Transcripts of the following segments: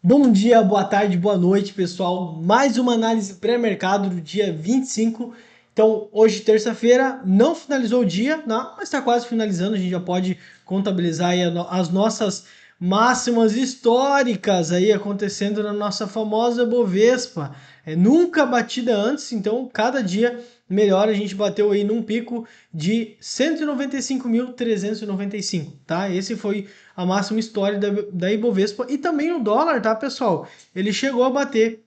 Bom dia, boa tarde, boa noite, pessoal. Mais uma análise pré-mercado do dia 25. Então, hoje, terça-feira, não finalizou o dia, não, mas está quase finalizando. A gente já pode contabilizar aí as nossas máximas históricas aí acontecendo na nossa famosa Bovespa. É nunca batida antes, então cada dia melhor. A gente bateu aí num pico de 195.395, tá? Esse foi a máxima histórica da Ibovespa e também o dólar, tá, pessoal? Ele chegou a bater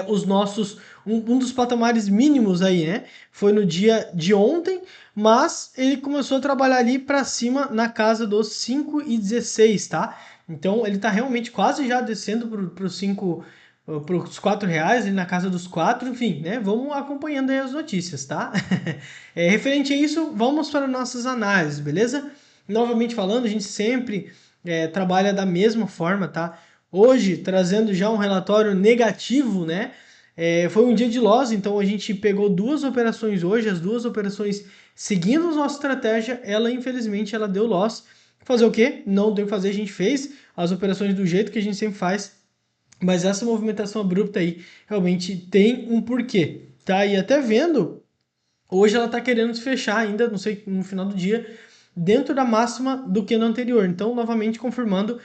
os nossos um dos patamares mínimos aí, né? Foi no dia de ontem, mas ele começou a trabalhar ali para cima na casa dos 5,16, tá? Então ele tá realmente quase já descendo para os 5 para os 4 reais, ele na casa dos 4, enfim, né? Vamos acompanhando aí as notícias, tá? Referente a isso, vamos para nossas análises, beleza? Novamente falando, a gente sempre trabalha da mesma forma, tá? Hoje, trazendo já um relatório negativo, né? Foi um dia de loss, então a gente pegou duas operações hoje, as duas operações seguindo a nossa estratégia, ela infelizmente ela deu loss. Fazer o quê? Não tem o que fazer, a gente fez as operações do jeito que a gente sempre faz, mas essa movimentação abrupta aí realmente tem um porquê, tá? E até vendo, hoje ela está querendo se fechar ainda, não sei, no final do dia, dentro da máxima do que no anterior. Então, novamente confirmando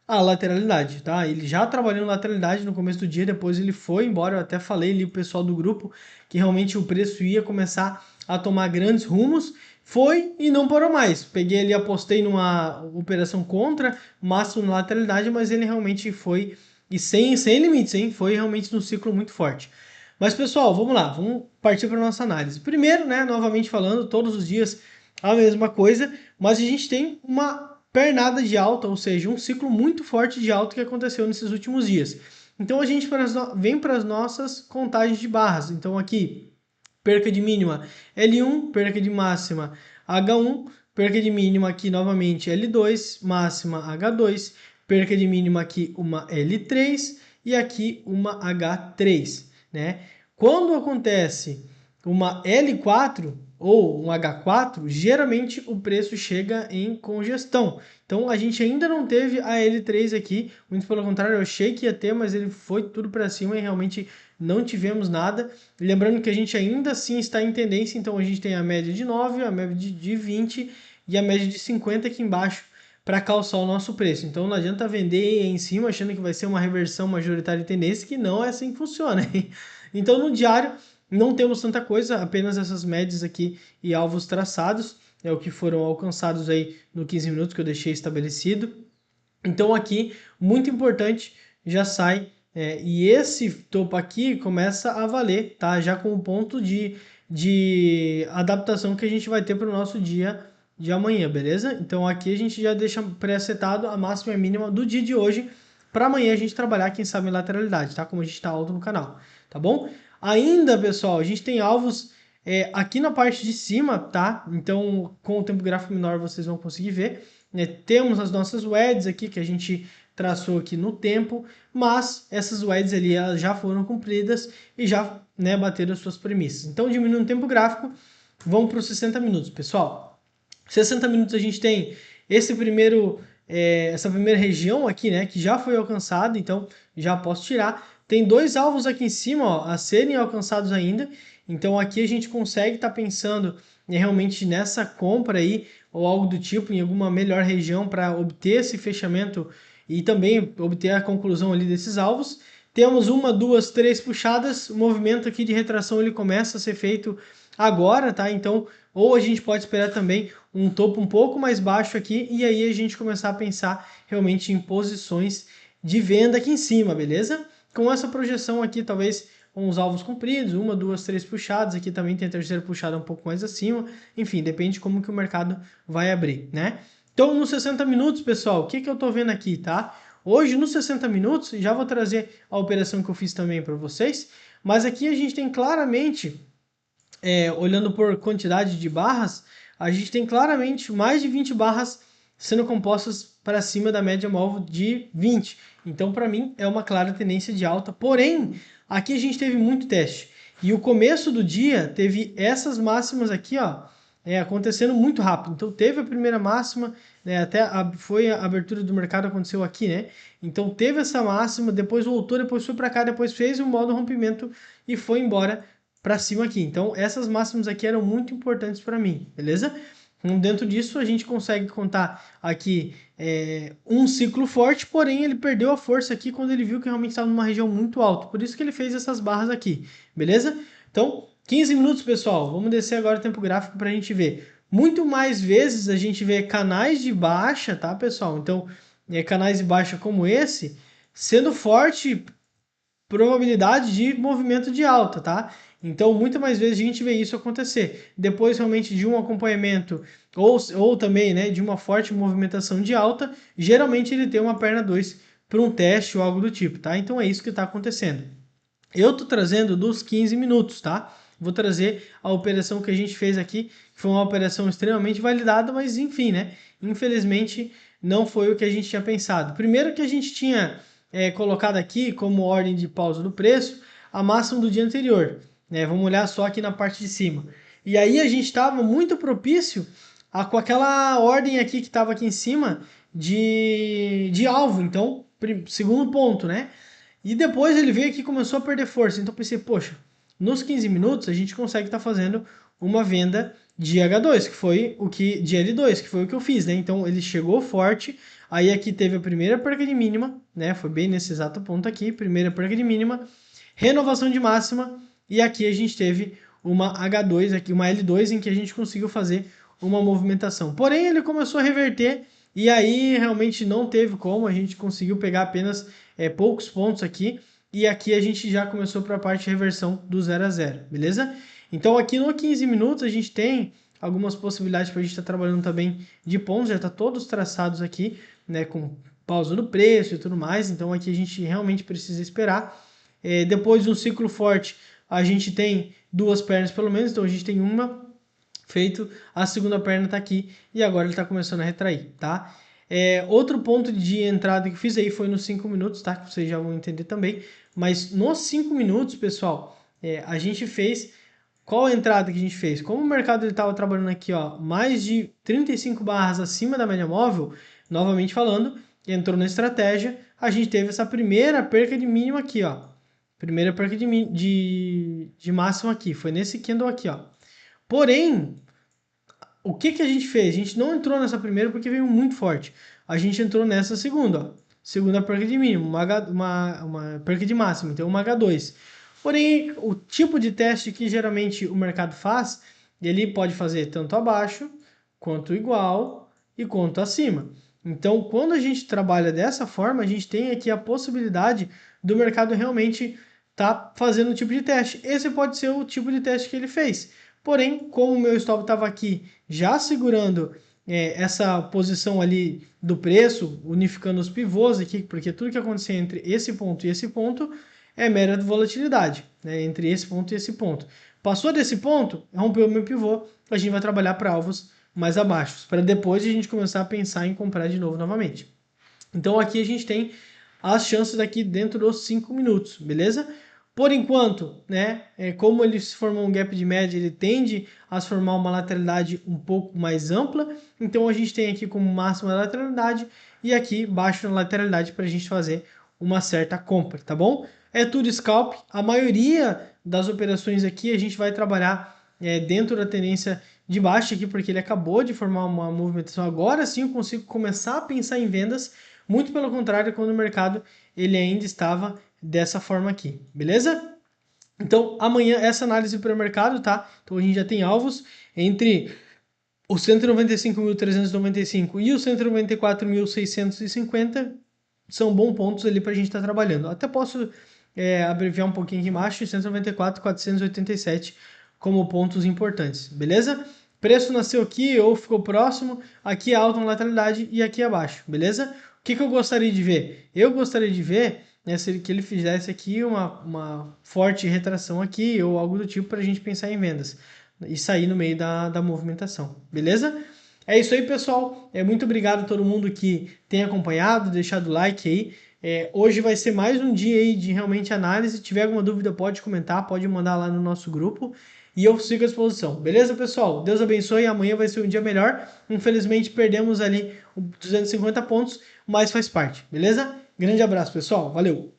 a lateralidade, tá? Ele já trabalhou na lateralidade no começo do dia, depois ele foi embora. Eu até falei ali pro pessoal do grupo que realmente o preço ia começar a tomar grandes rumos. Foi e não parou mais. Peguei ali, apostei numa operação contra, máximo na lateralidade, mas ele realmente foi e sem limites, hein? Foi realmente num ciclo muito forte. Mas pessoal, vamos lá, vamos partir para nossa análise. Primeiro, né, novamente falando, todos os dias a mesma coisa, mas a gente tem uma pernada de alta, ou seja, um ciclo muito forte de alta que aconteceu nesses últimos dias. Então a gente vem para as nossas contagens de barras. Então aqui, perca de mínima L1, perca de máxima H1, perca de mínima aqui novamente L2, máxima H2, perca de mínima aqui uma L3 e aqui uma H3, né? Quando acontece uma L4 ou um H4, geralmente o preço chega em congestão. Então a gente ainda não teve a L3 aqui, muito pelo contrário, eu achei que ia ter, mas ele foi tudo para cima e realmente não tivemos nada. Lembrando que a gente ainda assim está em tendência, então a gente tem a média de 9, a média de 20 e a média de 50 aqui embaixo para calçar o nosso preço. Então não adianta vender em cima achando que vai ser uma reversão majoritária de tendência, que não é assim que funciona. Então no diário não temos tanta coisa, apenas essas médias aqui e alvos traçados, é o que foram alcançados aí no 15 minutos que eu deixei estabelecido. Então aqui, muito importante, já sai, e esse topo aqui começa a valer, tá? Já com o ponto de adaptação que a gente vai ter para o nosso dia de amanhã, beleza? Então aqui a gente já deixa pré-setado a máxima e a mínima do dia de hoje, para amanhã a gente trabalhar, quem sabe, em lateralidade, tá? Como a gente está alto no canal, tá bom? Ainda, pessoal, a gente tem alvos aqui na parte de cima, tá? Então, com o tempo gráfico menor vocês vão conseguir ver, né? Temos as nossas WEDs aqui que a gente traçou aqui no tempo, mas essas WEDs ali elas já foram cumpridas e já, né, bateram as suas premissas. Então, diminuindo o tempo gráfico, vamos para os 60 minutos, pessoal. 60 minutos a gente tem esse primeiro, essa primeira região aqui, né, que já foi alcançada, então já posso tirar. Tem dois alvos aqui em cima, ó, a serem alcançados ainda, então aqui a gente consegue estar pensando realmente nessa compra aí, ou algo do tipo, em alguma melhor região para obter esse fechamento e também obter a conclusão ali desses alvos. Temos uma, duas, três puxadas, o movimento aqui de retração ele começa a ser feito agora, tá? Então, ou a gente pode esperar também um topo um pouco mais baixo aqui e aí a gente começar a pensar realmente em posições de venda aqui em cima, beleza? Com essa projeção aqui, talvez com os alvos compridos, uma, duas, três puxadas, aqui também tem a terceira puxada um pouco mais acima, enfim, depende de como que o mercado vai abrir, né? Então, nos 60 minutos, pessoal, o que que eu tô vendo aqui, tá? Hoje, nos 60 minutos, já vou trazer a operação que eu fiz também para vocês, mas aqui a gente tem claramente olhando por quantidade de barras, a gente tem claramente mais de 20 barras sendo compostas para cima da média móvel de 20. Então, para mim, é uma clara tendência de alta. Porém, aqui a gente teve muito teste. E o começo do dia teve essas máximas aqui, ó, acontecendo muito rápido. Então teve a primeira máxima, né, foi a abertura do mercado, aconteceu aqui, né? Então teve essa máxima, depois voltou, depois foi para cá, depois fez o modo rompimento e foi embora para cima aqui. Então essas máximas aqui eram muito importantes para mim, beleza? Então, dentro disso a gente consegue contar aqui um ciclo forte, porém ele perdeu a força aqui quando ele viu que realmente estava numa região muito alta. Por isso que ele fez essas barras aqui, beleza? Então 15 minutos, pessoal. Vamos descer agora o tempo gráfico para a gente ver. Muito mais vezes a gente vê canais de baixa, tá, pessoal? Então, canais de baixa como esse, sendo forte probabilidade de movimento de alta, tá? Então, muitas mais vezes a gente vê isso acontecer. Depois, realmente, de um acompanhamento ou também, né, de uma forte movimentação de alta, geralmente ele tem uma perna 2 para um teste ou algo do tipo, tá? Então, é isso que está acontecendo. Eu tô trazendo dos 15 minutos, tá? Vou trazer a operação que a gente fez aqui, que foi uma operação extremamente validada, mas enfim, né? Infelizmente não foi o que a gente tinha pensado. Primeiro que a gente tinha colocado aqui como ordem de pausa do preço a máxima do dia anterior, né? Vamos olhar só aqui na parte de cima. E aí a gente estava muito propício com aquela ordem aqui que estava aqui em cima de alvo. Então, segundo ponto, né? E depois ele veio aqui e começou a perder força. Então eu pensei, poxa, nos 15 minutos a gente consegue estar fazendo uma venda de H2, que foi o que de L2, que foi o que eu fiz, né? Então ele chegou forte, aí aqui teve a primeira perca de mínima, né? Foi bem nesse exato ponto aqui, primeira perca de mínima, renovação de máxima, e aqui a gente teve uma H2 aqui, uma L2 em que a gente conseguiu fazer uma movimentação. Porém, ele começou a reverter e aí realmente não teve como, a gente conseguiu pegar apenas poucos pontos aqui, e aqui a gente já começou para a parte de reversão do 0 a 0, beleza? Então aqui no 15 minutos a gente tem algumas possibilidades para a gente estar trabalhando também de pontos, já está todos traçados aqui, né, com pausa no preço e tudo mais, então aqui a gente realmente precisa esperar. Depois de um ciclo forte, a gente tem duas pernas pelo menos, então a gente tem uma feito, a segunda perna está aqui e agora ele está começando a retrair, tá? Outro ponto de entrada que eu fiz aí foi nos 5 minutos, tá? Que vocês já vão entender também. Mas nos 5 minutos, pessoal, a gente fez... Qual a entrada que a gente fez? Como o mercado estava trabalhando aqui, ó, mais de 35 barras acima da média móvel, novamente falando, entrou na estratégia, a gente teve essa primeira perca de mínimo aqui, ó. Primeira perca de máximo aqui, foi nesse candle aqui, ó. Porém, o que a gente fez? A gente não entrou nessa primeira porque veio muito forte. A gente entrou nessa segunda, ó. Segunda perca de mínimo, uma perca de máximo, então uma H2. Porém, o tipo de teste que geralmente o mercado faz, ele pode fazer tanto abaixo, quanto igual e quanto acima. Então, quando a gente trabalha dessa forma, a gente tem aqui a possibilidade do mercado realmente estar fazendo um tipo de teste. Esse pode ser o tipo de teste que ele fez. Porém, como o meu stop estava aqui já segurando essa posição ali do preço, unificando os pivôs aqui, porque tudo que acontecer entre esse ponto e esse ponto é mera volatilidade, né, entre esse ponto e esse ponto. Passou desse ponto, rompeu o meu pivô, a gente vai trabalhar para alvos mais abaixo, para depois a gente começar a pensar em comprar de novo novamente. Então aqui a gente tem as chances aqui dentro dos 5 minutos, beleza? Por enquanto, né, como ele se formou um gap de média, ele tende a se formar uma lateralidade um pouco mais ampla. Então a gente tem aqui como máxima lateralidade e aqui baixo na lateralidade para a gente fazer uma certa compra, tá bom? É tudo scalp. A maioria das operações aqui a gente vai trabalhar dentro da tendência de baixa aqui, porque ele acabou de formar uma movimentação. Agora sim eu consigo começar a pensar em vendas, muito pelo contrário, quando o mercado ele ainda estava dessa forma aqui, beleza? Então, amanhã essa análise para o mercado, tá? Então, a gente já tem alvos entre os 195.395 e os 194.650, são bons pontos ali para a gente estar trabalhando. Até posso abreviar um pouquinho aqui embaixo, 194.487 como pontos importantes, beleza? Preço nasceu aqui ou ficou próximo, aqui é alta na lateralidade e aqui abaixo, beleza? O que eu gostaria de ver? Eu gostaria de ver que ele fizesse aqui uma forte retração aqui ou algo do tipo para a gente pensar em vendas e sair no meio da movimentação, beleza? É isso aí, pessoal. Muito obrigado a todo mundo que tem acompanhado, deixado o like aí. Hoje vai ser mais um dia aí de realmente análise. Se tiver alguma dúvida, pode comentar, pode mandar lá no nosso grupo. e eu fico à disposição. Beleza, pessoal? Deus abençoe, amanhã vai ser um dia melhor. Infelizmente perdemos ali 250 pontos, mas faz parte, beleza? Grande abraço, pessoal. Valeu!